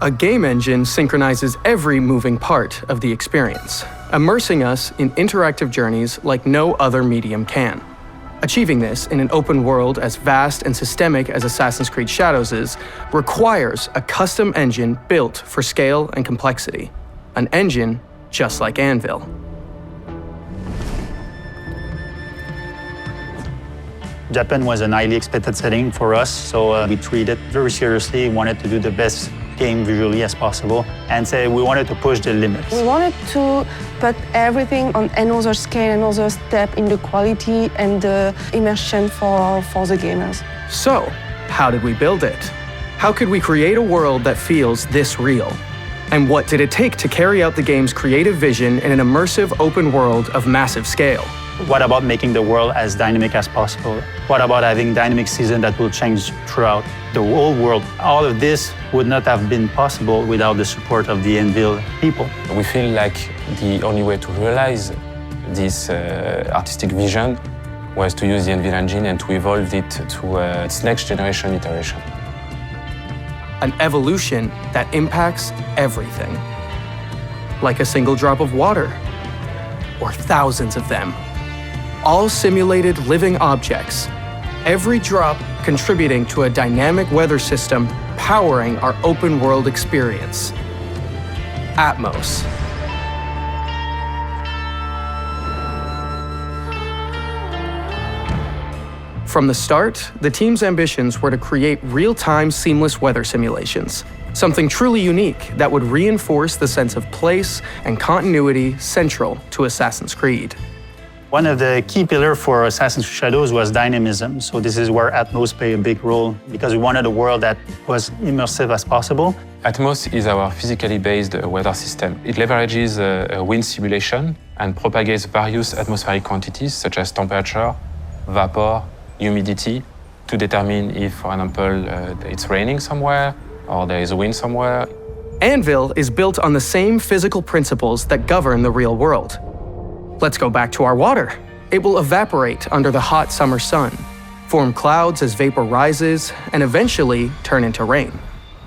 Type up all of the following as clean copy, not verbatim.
A game engine synchronizes every moving part of the experience, immersing us in interactive journeys like no other medium can. Achieving this in an open world as vast and systemic as Assassin's Creed Shadows is requires a custom engine built for scale and complexity. An engine just like Anvil. Japan was an highly expected setting for us, so we treated it very seriously, wanted to do the best game visually as possible, and we wanted to push the limits. We wanted to put everything on another scale, another step in the quality and the immersion for the gamers. So, how did we build it? How could we create a world that feels this real? And what did it take to carry out the game's creative vision in an immersive open world of massive scale? What about making the world as dynamic as possible? What about having dynamic seasons that will change throughout the whole world? All of this would not have been possible without the support of the Anvil people. We feel like the only way to realize this artistic vision was to use the Anvil engine and to evolve it to its next generation iteration. An evolution that impacts everything. Like a single drop of water, or thousands of them. All simulated living objects, every drop contributing to a dynamic weather system powering our open world experience. Atmos. From the start, the team's ambitions were to create real-time seamless weather simulations, something truly unique that would reinforce the sense of place and continuity central to Assassin's Creed. One of the key pillars for Assassin's Creed Shadows was dynamism. So this is where Atmos played a big role because we wanted a world that was immersive as possible. Atmos is our physically based weather system. It leverages a wind simulation and propagates various atmospheric quantities such as temperature, vapor, humidity to determine if, for example, it's raining somewhere or there is a wind somewhere. Anvil is built on the same physical principles that govern the real world. Let's go back to our water. It will evaporate under the hot summer sun, form clouds as vapor rises, and eventually turn into rain.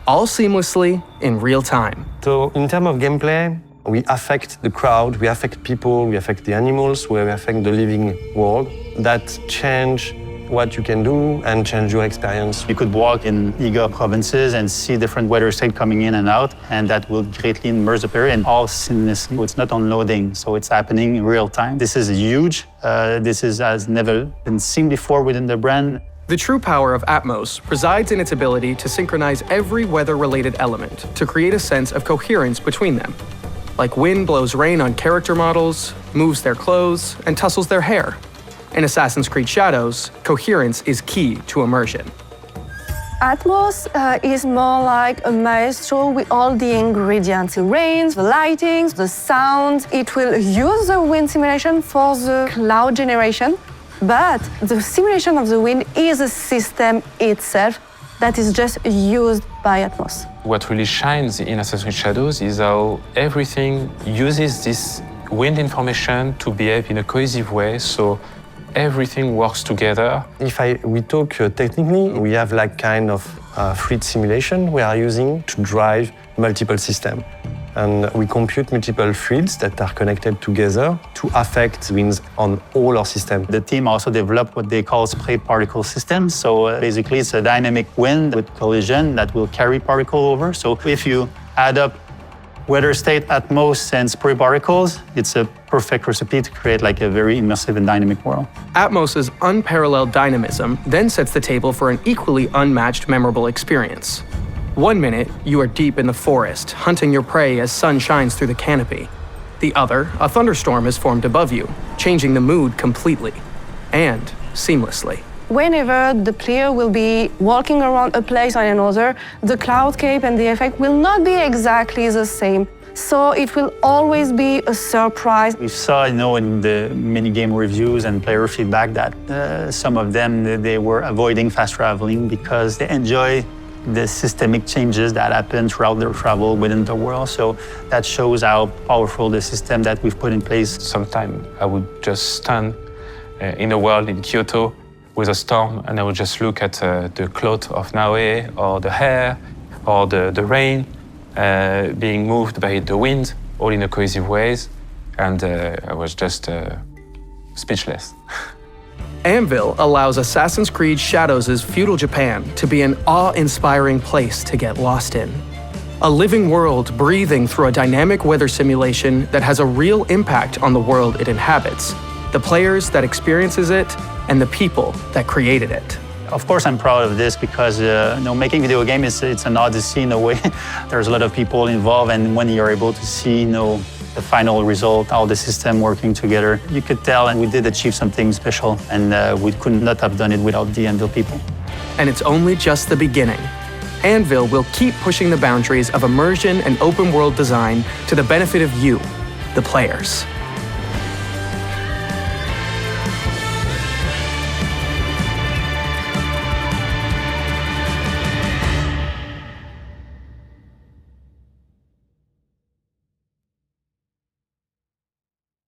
All seamlessly in real time. So in terms of gameplay, we affect the crowd, we affect people, we affect the animals, we affect the living world. That change what you can do and change your experience. You could walk in Iga provinces and see different weather states coming in and out, and that will greatly immerse the player and all seamlessly. It's not on loading, so it's happening in real time. This is huge. This has never been seen before within the brand. The true power of Atmos resides in its ability to synchronize every weather-related element to create a sense of coherence between them. Like wind blows rain on character models, moves their clothes, and tussles their hair. In Assassin's Creed Shadows, coherence is key to immersion. Atmos is more like a maestro with all the ingredients. The rains, the lightings, the sounds. It will use the wind simulation for the cloud generation, but the simulation of the wind is a system itself that is just used by Atmos. What really shines in Assassin's Creed Shadows is how everything uses this wind information to behave in a cohesive way, so everything works together. If we talk technically, we have like kind of fluid simulation we are using to drive multiple systems. And we compute multiple fluids that are connected together to affect winds on all our systems. The team also developed what they call spray particle systems. So basically it's a dynamic wind with collision that will carry particle over. So if you add up weather state, Atmos, and spray particles, it's a perfect recipe to create like a very immersive and dynamic world. Atmos's unparalleled dynamism then sets the table for an equally unmatched memorable experience. 1 minute, you are deep in the forest, hunting your prey as sun shines through the canopy. The other, a thunderstorm is formed above you, changing the mood completely and seamlessly. Whenever the player will be walking around a place or another, the cloudscape and the effect will not be exactly the same. So it will always be a surprise. We saw, in the mini-game reviews and player feedback that some of them, they were avoiding fast traveling because they enjoy the systemic changes that happen throughout their travel within the world. So that shows how powerful the system that we've put in place. Sometimes I would just stand in a world in Kyoto with a storm, and I would just look at the cloth of Naoe, or the hair, or the rain, being moved by the wind, all in a cohesive ways, and I was just speechless. Anvil allows Assassin's Creed Shadows' feudal Japan to be an awe-inspiring place to get lost in. A living world breathing through a dynamic weather simulation that has a real impact on the world it inhabits, the players that experiences it, and the people that created it. Of course, I'm proud of this because making video game it's an odyssey in a way. There's a lot of people involved, and when you're able to see the final result, how the system working together, you could tell, and we did achieve something special, and we could not have done it without the Anvil people. And it's only just the beginning. Anvil will keep pushing the boundaries of immersion and open world design to the benefit of you, the players.